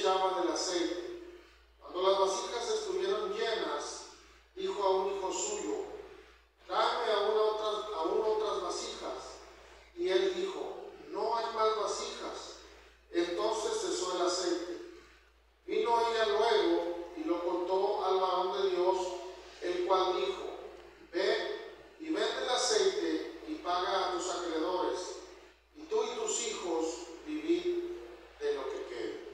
echaba del aceite. Cuando las vasijas estuvieron llenas, dijo a un hijo suyo: tráeme aún otras vasijas. Y él dijo: no hay más vasijas. Entonces cesó el aceite. Vino ella luego y lo contó al varón de Dios, el cual dijo: ve y vende el aceite y paga a tus acreedores, y tú y tus hijos vivid de lo que quede.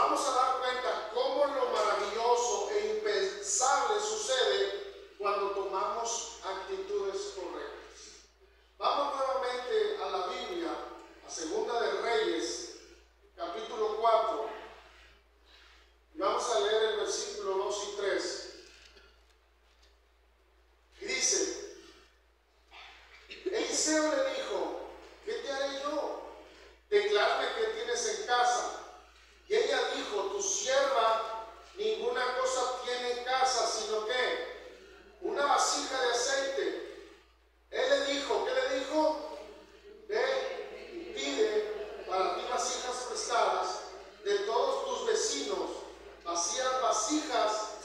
vamos a dar cuenta cómo lo maravilloso e impensable sucede cuando tomamos actitudes correctas. Vamos nuevamente a la Biblia, a Segunda de Reyes, capítulo 4, y vamos a leer el versículo 2 y 3. Y dice: Eliseo le dijo: ¿qué te haré yo? Declárame qué tienes en casa. Y ella dijo: tu sierva ninguna cosa tiene en casa, sino que una vasija de aceite. Él le dijo: ¿qué le dijo? Ve y pide para ti vasijas prestadas de todos tus vecinos, vasijas vacías,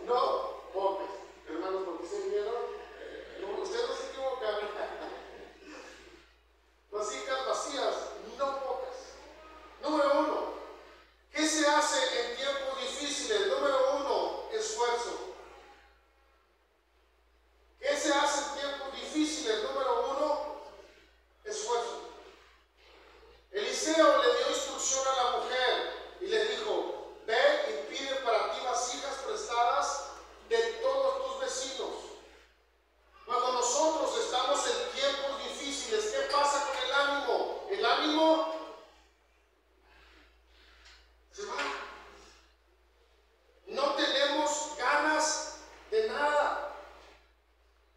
no pocas. Hermanos, ¿por qué se vieron? No, ustedes no se equivocan. Vasijas vacías, no pocas. Número 1, ¿qué se hace en tiempos difíciles? Número 1, esfuerzo. ¿Qué se hace en tiempos difíciles? Número 1, esfuerzo. Eliseo le dio instrucción a la mujer y le dijo: ve y pide para ti vasijas prestadas de todos tus vecinos. Cuando nosotros estamos en tiempos difíciles, ¿qué pasa con el ánimo? El ánimo se va. No tenemos ganas de nada.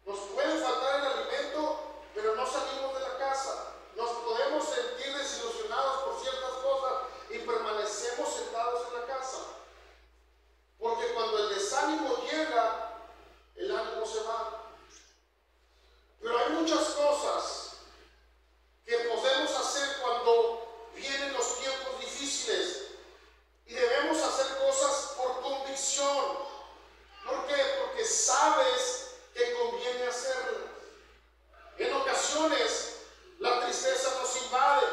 Nos puede faltar el alimento, pero no salimos de la casa. Nos podemos sentir desilusionados por ciertas cosas y permanecemos sentados en la casa. Porque cuando el desánimo llega, el ánimo se va. Pero hay muchas cosas que podemos hacer cuando vienen los tiempos difíciles. Y debemos hacer cosas por convicción. ¿Por qué? Porque sabes que conviene hacerlas. En ocasiones la tristeza nos invade,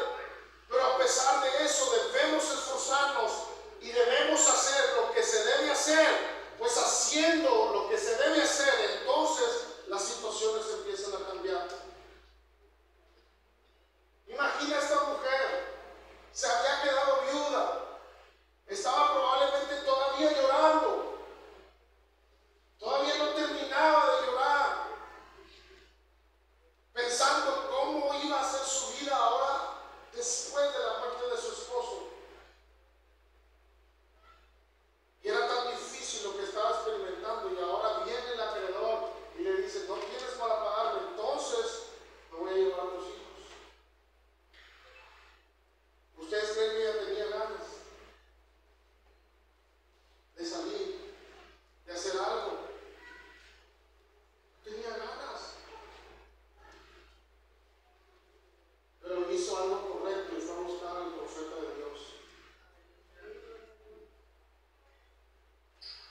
pero a pesar de eso debemos esforzarnos y debemos hacer lo que se debe hacer. Pues haciendo lo que se debe hacer, entonces las situaciones empiezan a cambiar. Imagina esta mujer, se había quedado viuda, estaba probablemente todavía llorando, todavía no terminaba de llorar, pensando cómo iba a ser su vida ahora después de la muerte de su esposo. Y era tan difícil lo que estaba experimentando, y ahora viene el acreedor y le dice: no tienes para pagarme, entonces me voy a llevar a tus hijos. ¿Ustedes creen que ella tenía ganas de salir, de hacer algo? Tenía ganas, pero hizo algo correcto y fue a buscar al profeta de Dios.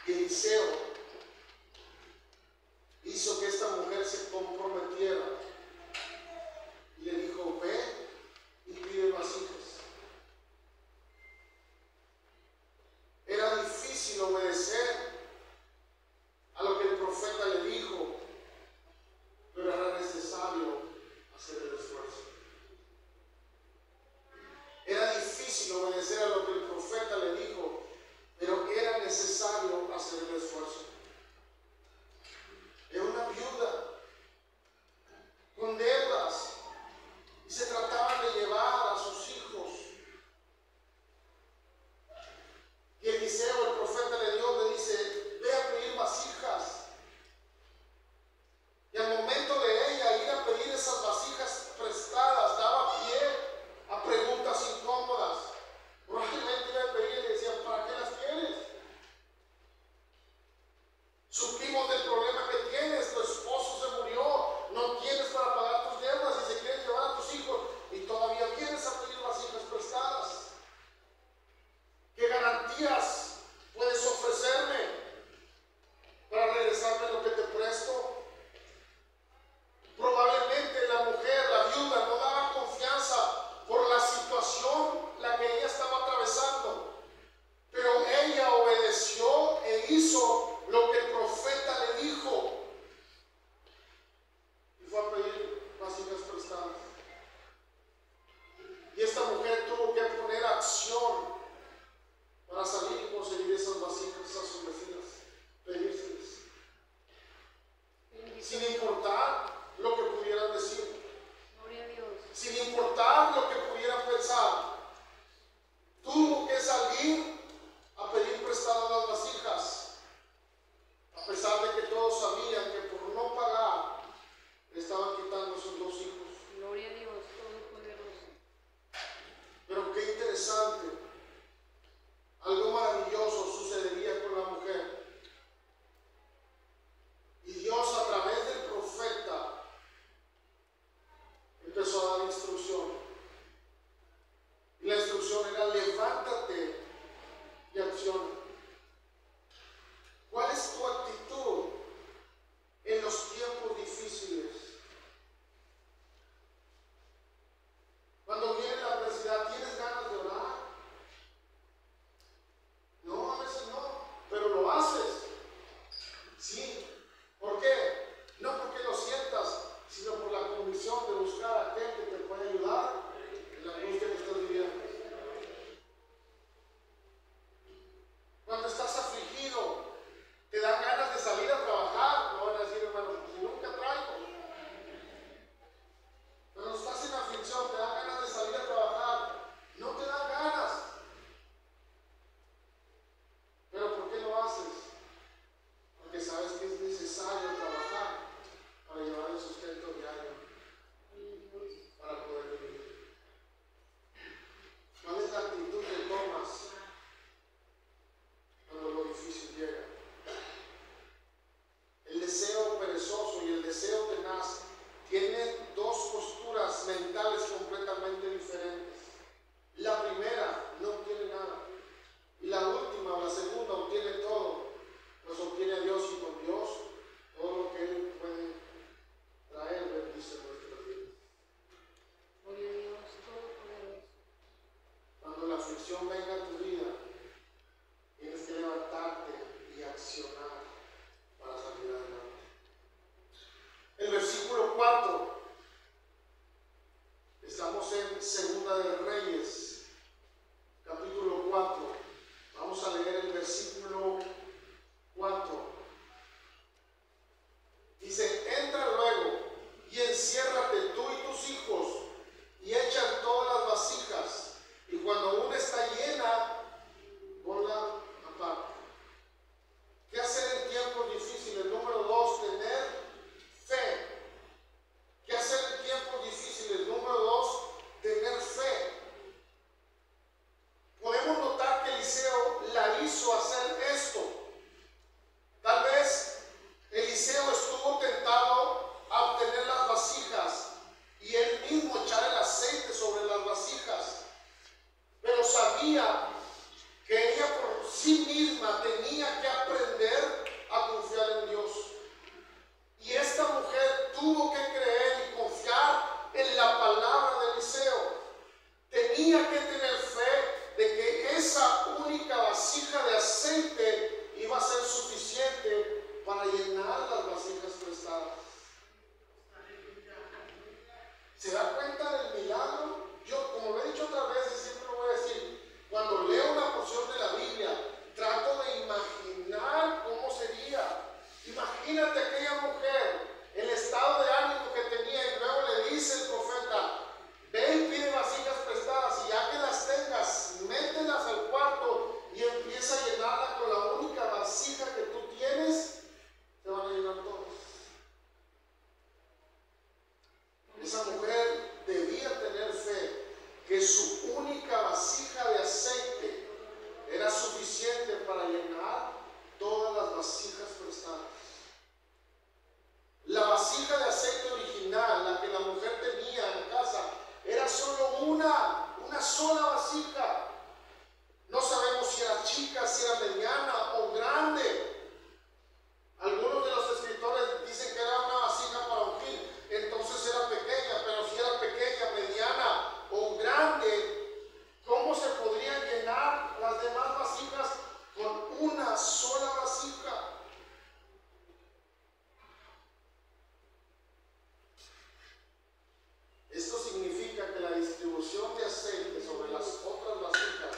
Y Eliseo hizo que esta mujer se comprometiera y le dijo: ve y pide vasijas. Era difícil obedecer a lo que el profeta le dijo, pero era necesario hacer el esfuerzo. Era difícil obedecer a lo que el profeta le dijo, pero era necesario hacer el esfuerzo. Era una viuda con deudas y se trataban de llevar a sus hijos. Y Eliseo, el profeta de Dios, le dice: ve a pedir vasijas. Y al momento de ella ir a pedir esas vasijas prestadas, daba pie a preguntas incómodas. Probablemente iba a pedir y le decían: ¿para qué las quieres? tenía que tener fe de que esa única vasija de aceite iba a ser suficiente para llenar las vasijas prestadas. ¿Se da cuenta del milagro? Yo, como lo he dicho otras veces, siempre lo voy a decir, cuando leo una porción de la Biblia, trato de imaginar cómo sería. Imagínate aquella mujer, el estado de ánimo que tenía, y luego le dice el profeta, ve y pide vasijas prestadas, y ya que las tengas, mételas al cuarto y empieza a llenarla con la única vasija que tú tienes, se van a llenar todas. Esa mujer debía tener fe que su única vasija de aceite era suficiente para llenar todas las vasijas prestadas. La vasija de aceite original, la que la mujer tenía en casa, era solo una sola vasija. No sabemos si era chica, si era mediana o grande. Algunos de los escritores dicen que era una vasija para ungir, entonces era pequeña, pero si era pequeña, mediana o grande, ¿cómo se podrían llenar las demás vasijas con una sola vasija? Esto significa que la distribución de aceite sobre las otras vasijas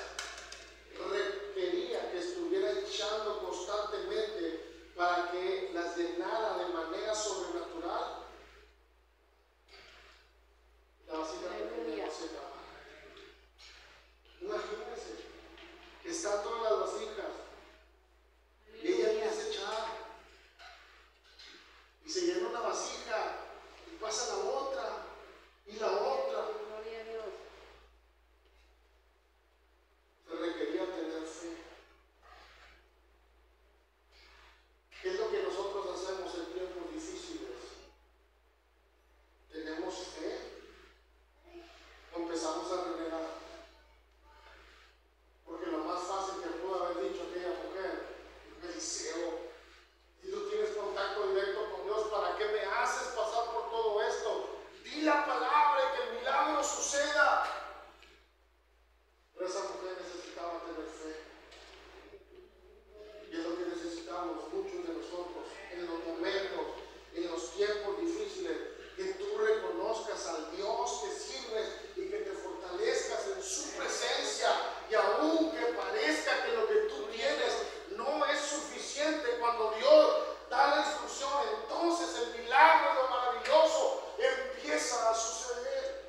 requería que estuviera echando constantemente para que las llenara de manera sobrenatural. La vasija no se acaba. Imagínense que están todas las vasijas y ella empieza a echar y se llena una vasija y pasa la otra y la otra. Gloria a Dios. Se requería tener fe. ¿Qué es lo que nosotros hacemos en tiempos difíciles? ¿Tenemos fe o empezamos a renegar? Porque lo más fácil que pudo haber dicho aquella mujer, Eliseo, si tú tienes contacto directo con Dios, ¿para qué me haces pasar por todo esto? Di la palabra y que el milagro suceda. Pero esa mujer necesitaba tener fe. Y es lo que necesitamos muchos de nosotros en los momentos, en los tiempos difíciles, que tú reconozcas al Dios que sirves y que te fortalezcas en su presencia, y aun que parezca que lo que tú tienes no es suficiente, cuando Dios da la instrucción, entonces el milagro, lo maravilloso, empieza a suceder.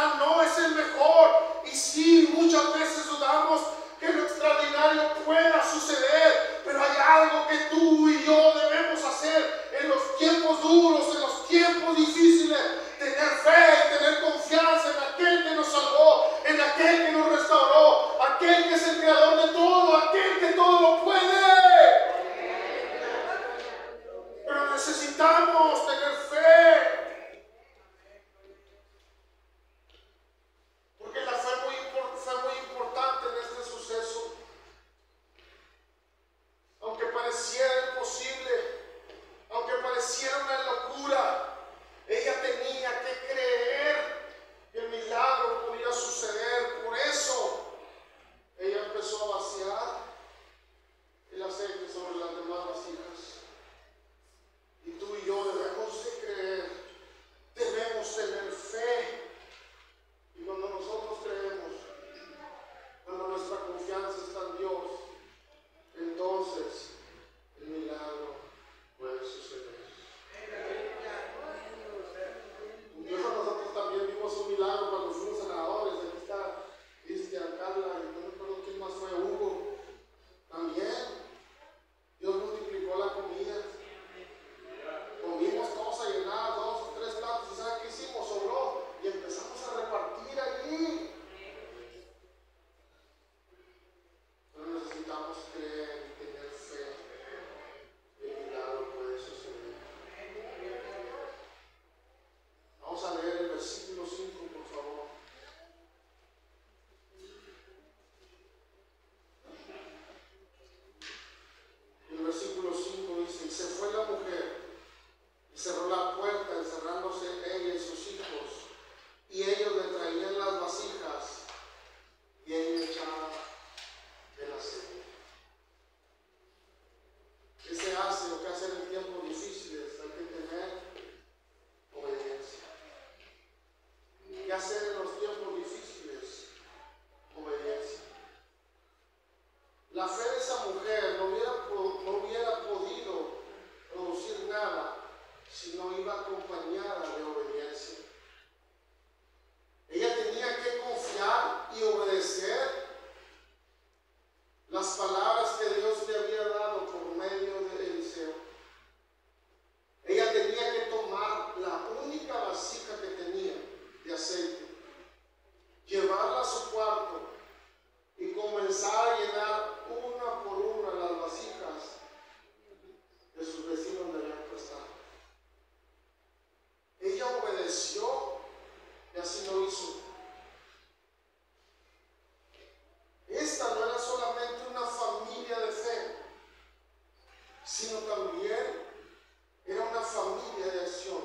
extraordinario no es el mejor. Y sí, muchas veces dudamos que lo extraordinario pueda suceder, pero hay algo que tú y yo debemos hacer en los tiempos duros, en los tiempos difíciles: tener fe y tener confianza en aquel que nos salvó, en aquel que nos restauró, aquel que es el creador de todo, aquel que todo lo puede. Pero necesitamos tener fe. Porque la fe fue muy importante en este suceso. Aunque pareciera imposible, aunque pareciera una locura, ella tenía que creer que el milagro podía suceder. Por eso ella empezó a vaciar el aceite sobre las demás vasijas. Y tú y yo debemos de creer, debemos tener fe. Y cuando nosotros creemos, cuando nuestra confianza está en Dios, entonces el milagro puede suceder. Incluso nosotros también vimos un milagro cuando fuimos senadores. Aquí está Cristian, Carla, y no me acuerdo quién más fue, Hugo. También Dios multiplicó la comida. Comimos todos a llenar 2 o 3 platos. ¿Y sabes qué hicimos? Sobró. Y empezamos a repartir allí. Pero necesitamos creer y tener fe. El milagro puede suceder. Vamos a leer el versículo 5, por favor. El versículo 5 dice: y se fue la mujer y cerró la puerta, encerrándose ella y sus hijos, y ellos le traían las vasijas y ella echaba el aceite. ¿Qué se hace o qué hacer en tiempos difíciles? Hay que tener obediencia. ¿Qué hacer en los tiempos difíciles? Obediencia. La fe de esa mujer no hubiera podido producir nada si no iba acompañada de obediencia. Ella tenía que confiar y obedecer las palabras que Dios le había dado por medio de Eliseo. Ella tenía que tomar la única vasija que tenía de aceite, llevarla a su cuarto y comenzar a llenar una por una las vasijas de sus vecinos le habían prestado. Ella obedeció y así lo hizo. Esta no era solamente una familia de fe, sino también era una familia de acción.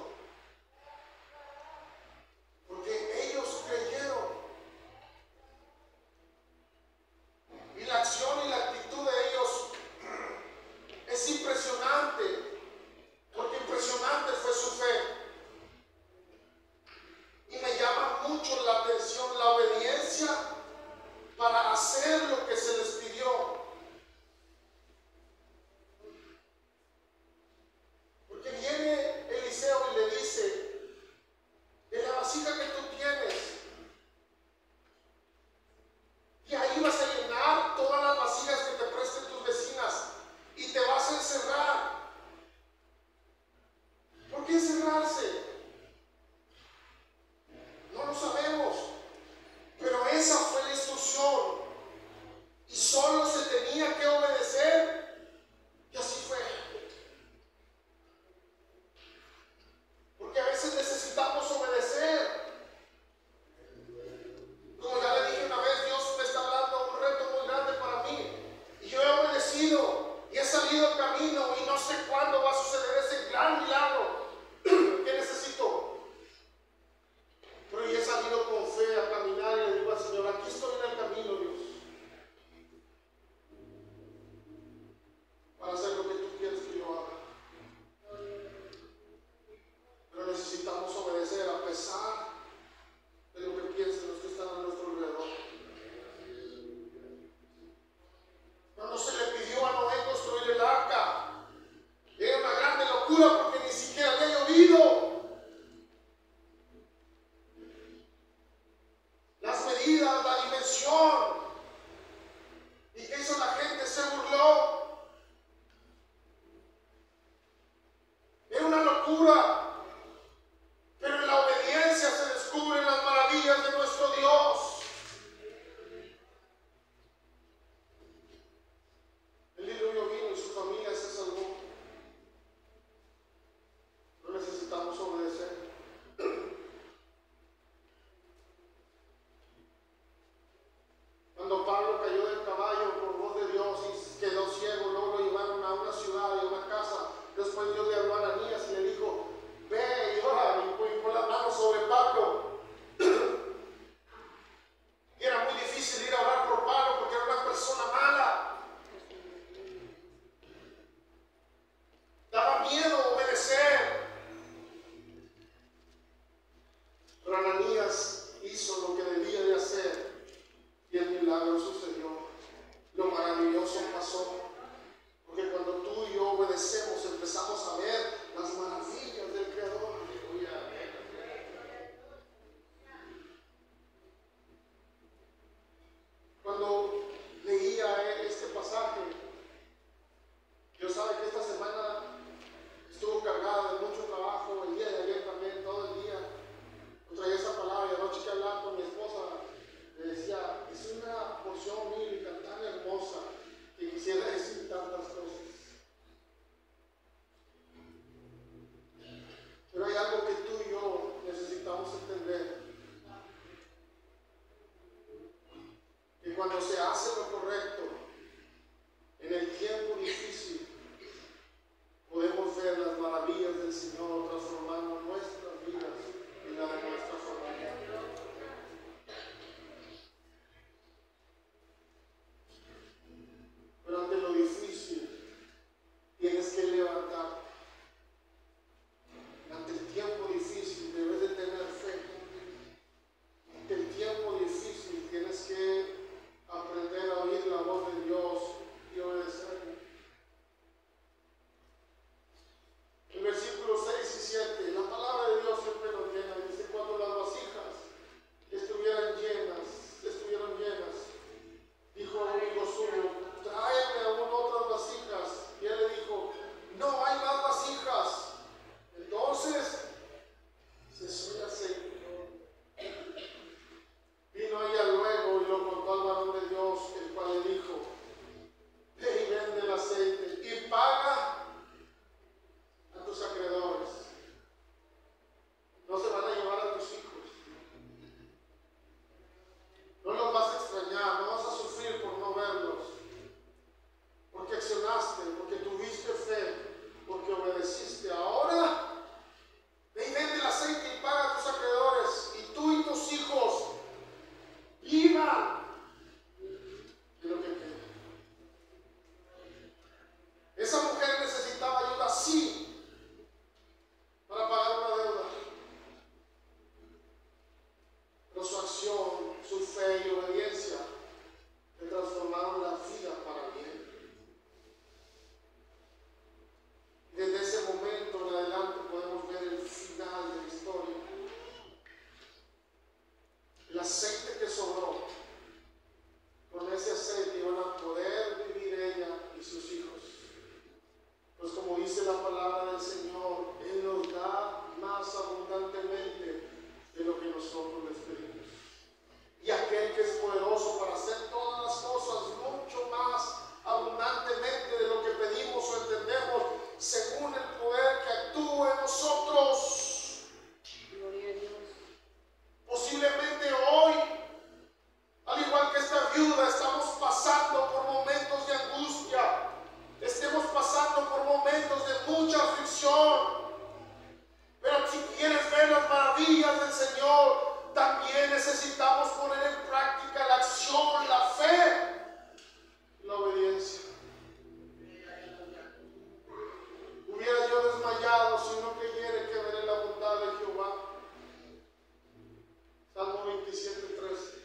Porque ellos creyeron. Y la acción y la actitud de ellos es impresionante. Porque impresionante fue su fe. Y me llama mucho la atención la obediencia para hacer lo que se les pidió. Porque viene Eliseo y le dice: de la vasija que tú tienes, y ahí vas a llenar todas las vasijas que te presten tus vecinas y te vas a encerrar. ¿Por qué encerrarse? No lo sabemos, pero esa fue la instrucción. Y medidas, la dimensión. ¿Y qué hizo la gente? Se burló. Era una locura. Pero en la obediencia se descubren las maravillas de nuestro Dios. El diluvio vino y su familia se salvó. No necesitamos obedecer. Cuando Pablo cayó del caballo por voz de Dios y quedó ciego, luego lo llevaron a una ciudad y a una casa. Después Dios le habló a Ananías y le dijo: ve y ora, y pon las manos sobre Pablo. Y era muy difícil ir a orar por Pablo porque era una persona mala. Daba miedo obedecer. Pero Ananías hizo lo que debía de hacer y el milagro sucedió. Lo maravilloso pasó. Porque cuando tú y yo obedecemos, empezamos a ver las maravillas del Creador. Cuando leía este pasaje, Dios sabe que esta semana estuvo cargada de mucho trabajo, el día de ayer también, todo el día. Yo traía esa palabra y anoche que hablaba con mi esposa, le decía, es una porción bíblica tan hermosa que quisiera decir tantas cosas. Pero hay algo que tú y yo necesitamos entender. Que cuando se hace lo correcto, en el tiempo difícil, podemos ver las maravillas del Señor transformando nuestras vidas y la de nuestra familia. Pero ante lo difícil, tienes que levantarte. Ante el tiempo difícil, debes de tener fe. Ante el tiempo difícil, tienes que aprender a oír la voz de Dios y obedecerle. En versículos 6 y 7, la palabra de Dios siempre nos llena. Dice: cuando las vasijas estuvieron llenas, dijo a un hijo suyo: tráeme aún otras vasijas. Y él le dijo: no hay más vasijas. Entonces cesó el aceite. Vino ella luego y lo contó al varón de Dios, el cual le dijo: ve y vende el aceite y paga a tus acreedores. No se van a llevar a tus hijos. No los vas a extrañar, no vas a sufrir por no verlos. Porque accionaste, porque tuviste fe, porque obedeciste. Ahora, ve y vende el aceite y paga a tus acreedores. Y tú y tus hijos vivan de lo que queda. Esa mujer necesitaba ayuda, sí, para pagar una deuda. Pero su acción, su fe y obediencia le transformaron la vida para bien. Desde ese momento en adelante podemos ver el final de la historia. El aceite que sobró, con ese aceite iban a poder vivir ella y sus hijos. Pues como dice la palabra del Señor, Él nos da más abundantemente de lo que nosotros les pedimos. Y aquel que es poderoso para hacer todas las cosas mucho más abundantemente de lo que pedimos o entendemos, según el poder que actúa en nosotros. Gloria a Dios. Posiblemente hoy, al igual que esta viuda, estamos pasando por momentos de angustia, estemos pasando por momentos de mucha aflicción. Pero si quieres ver las maravillas del Señor, también necesitamos poner en práctica la acción, la fe, la obediencia. Hubiera yo desmayado si no creyera que veré la bondad de Jehová. Salmo 27:13.